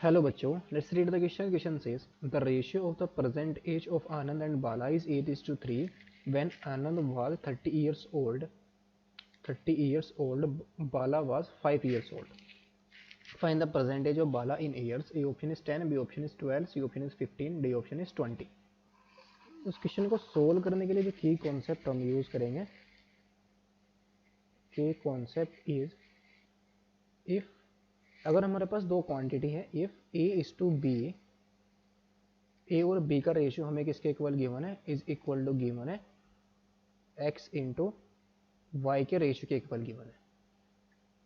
Hello बच्चों, let's read the question. Question says the ratio of the present age of Anand and Bala is 8:3 when Anand was 30 years old. Bala was 5 years old. Find the percentage of Bala in years. A option is 10, B option is 12, C option is 15, D option is 20. उस question को solve करने के लिए जो की concept हम use करेंगे, के कॉन्सेप्ट इज इफ अगर हमारे पास दो क्वांटिटी है, if A is to B, A और बी का रेशियो हमें किसके इक्वल गिवन है, इज इक्वल टू गिवन है एक्स इंटू वाई के रेशियो के इक्वल गिवन है,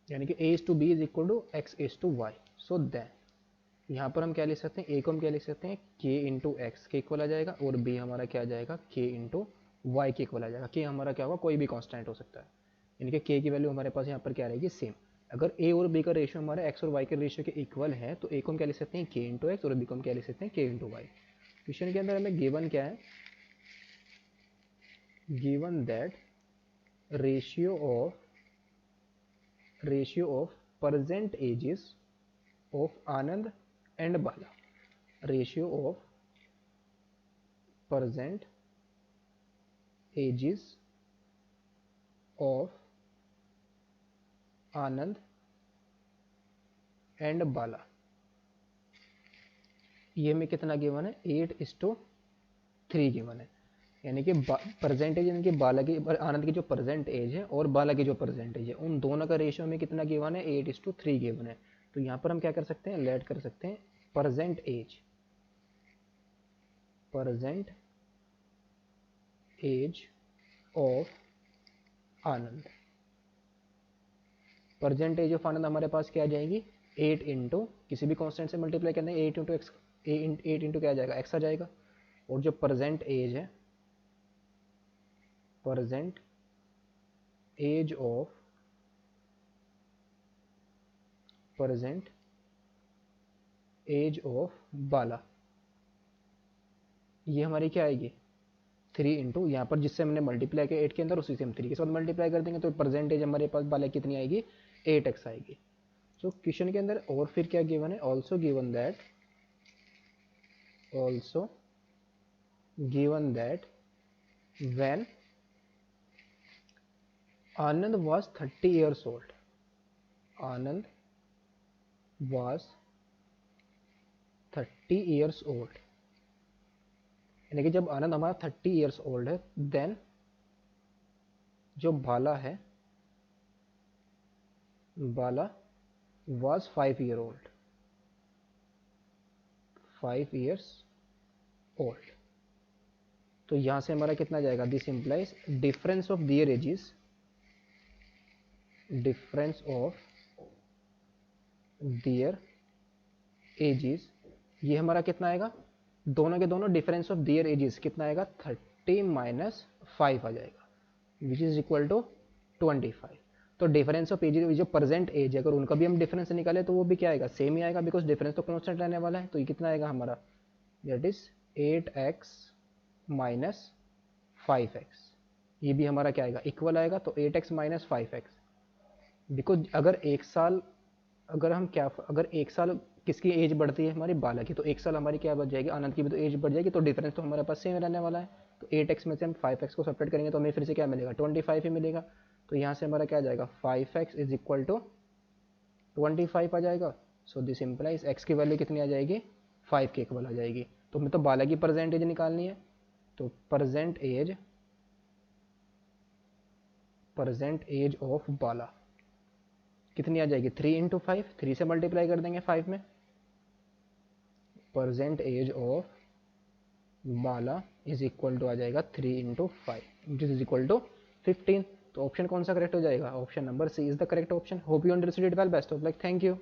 यानी कि A is to B is equal to X is to Y. So then यहाँ पर हम क्या लिख सकते हैं, ए को हम क्या लिख सकते हैं, के इंटू एक्स के इक्वल आ जाएगा, और बी हमारा क्या आ जाएगा, के इंटू वाई के इक्वल आ जाएगा. के हमारा क्या होगा, कोई भी कॉन्स्टेंट हो सकता है, यानी कि के की वैल्यू हमारे पास यहाँ पर क्या रहेगी, सेम. अगर ए और बी का रेशियो हमारे एक्स और वाई के रेशियो के इक्वल है तो ए को हम क्या लिख सकते हैं, के इंटू एक्स, और बी को हम क्या लिख सकते हैं, के इंटू वाई. क्वेश्चन के अंदर हमें गिवन क्या है, given that ratio of present ages of Anand and Bala, ratio of present ages of Anand and Bala, ये में कितना गिवन है, 8:3 गिवन है. यानी कि परसेंटेज, यानी कि बाला की, आनंद की जो परसेंट एज है और बाला की जो परसेंट एज है, उन दोनों का रेशियो में कितना गिवन है, 8:3 गिवन है. तो यहाँ पर हम क्या कर सकते हैं, लेट कर सकते हैं percentage of Anand. Percentage of Anand हमारे पास क्या आ जाएगी, 8 इंटू किसी भी कांस्टेंट से मल्टीप्लाई करना है, 8 इंटू एक्स, 8 इंटू क्या आ जाएगा, एक्स आ जाएगा. और जो प्रेजेंट एज है, प्रेजेंट एज ऑफ बाला, ये हमारी क्या आएगी, 3 इंटू, यहाँ पर जिससे हमने मल्टीप्लाई किया 8 के अंदर, उसी से हम 3 के साथ मल्टीप्लाई कर देंगे, तो परसेंटेज हमारे पास बाला कितनी आएगी, 8x आएगी. तो क्वेश्चन के अंदर और फिर क्या गिवन है, also given that when Anand was 30 years old, Anand was 30 years old, यानी कि जब आनंद हमारा 30 years old है, देन जो बाला है, बाला was 5 years old. तो यहां से हमारा कितना जाएगा, this implies difference of their ages, ये हमारा कितना आएगा, दोनों के दोनों डिफरेंस ऑफ दियर एजेस कितना आएगा, 30 - 5 आ जाएगा, विच इज इक्वल टू 25. तो डिफरेंस ऑफ एज, जो प्रेजेंट एज है, अगर उनका भी हम डिफरेंस निकाले तो वो भी क्या आएगा, सेम ही आएगा, बिकॉज डिफरेंस तो कांस्टेंट रहने वाला है. तो ये कितना आएगा हमारा, दैट इज 8x - 5x, ये भी हमारा क्या आएगा, इक्वल आएगा. तो 8x - 5x, बिकॉज अगर एक साल किसकी एज बढ़ती है, हमारी बाला की, तो एक साल हमारी क्या बढ़ जाएगी, आनंद की भी तो एज बढ़ जाएगी, तो डिफरेंस तो हमारे पास सेम रहने वाला है. तो 8x में से हम 5x को सब्ट्रैक्ट करेंगे तो हमें फिर से क्या मिलेगा, 25 ही मिलेगा. तो यहाँ से हमारा क्या आ जाएगा, 5x इज इक्वल टू 25 आ जाएगा. सो दिस इंप्लाइज x की वैल्यू कितनी आ जाएगी, 5 के इक्वल आ जाएगी. तो हमें तो बाला की परसेंटेज निकालनी है, तो परसेंट एज ऑफ बाला कितनी आ जाएगी, 3 इंटू 5, 3 से मल्टीप्लाई कर देंगे 5 में. Percentage of Bala is equal to आ जाएगा 3 into 5, which is equal to 15. तो ऑप्शन कौन सा करेक्ट हो जाएगा, option number C is the correct option. Hope you understood it well. Best of luck. Thank you.